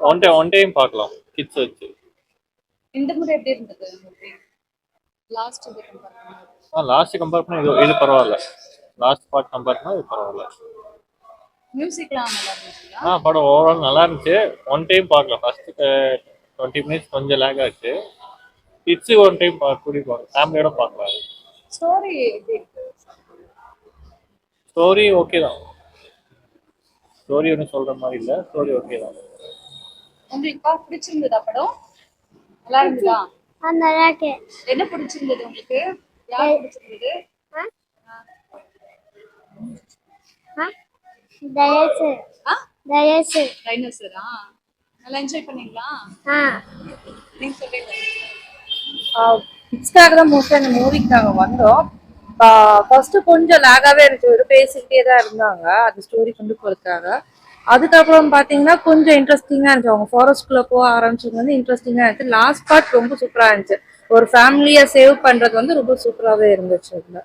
One time பார்க்கலாம் kids வச்சு. இந்த முறை எப்படி இருந்தது மூவி? லாஸ்ட் இது கம்பேர் பண்ணும்போது. லாஸ்ட் கம்பேர் பண்ணி இது பரவாயில்ல. லாஸ்ட் பார்ட் கம்பேர் பண்ணா இது பரவாயில்ல. மியூசிக்லாம் நல்லா இருந்துச்சுங்களா? படம் ஓவரால் நல்லா இருந்துச்சு. ஒன் டைம் பார்க்கலாம். ஃபர்ஸ்ட் 20 மினிட்ஸ் கொஞ்சம் லேக் ஆச்சு. கிட்ஸு ஒன் டைம் கூடி பார்க்கலாம், ஃபேமிலியோட பார்க்கலாம். ஸ்டோரி எப்படி இருக்கு? ஸ்டோரி ஓகே தான். ஸ்டோரி ஒன்றும் சொல்ற மாதிரி இல்லை. ஸ்டோரி ஓகே தான். உங்களுக்கு பிடிச்சிருந்ததா படம்? நல்லா இருந்ததா? நல்லா இருக்கு. என்ன பிடிச்சிருந்தது உங்களுக்கு? யார் பிடிச்சிருந்தது? டைனோசரா? நல்லா என்ஜாய் பண்ணீங்களா? நீங்க சொல்லுங்க. கிட்ஸ்க்காக தான் மோஸ்ட்லி அந்த மூவிக்கு நாங்கள் வந்தோம். ஃபர்ஸ்ட் கொஞ்சம் லேகாவே இருந்துச்சு, ஒரு பேசிக்கிட்டே தான் இருந்தாங்க அது ஸ்டோரி கொண்டு போறதுக்காக. அதுக்கப்புறம் பார்த்தீங்கன்னா கொஞ்சம் இன்ட்ரெஸ்டிங்காக இருந்துச்சு. அவங்க ஃபாரஸ்ட்குள்ளே போக ஆரம்பிச்சது வந்து இன்ட்ரெஸ்டிங்காக இருந்துச்சு. லாஸ்ட் பார்ட் ரொம்ப சூப்பராக இருந்துச்சு. ஒரு ஃபேமிலியை சேவ் பண்ணுறது வந்து ரொம்ப சூப்பராகவே இருந்துச்சு அதில்.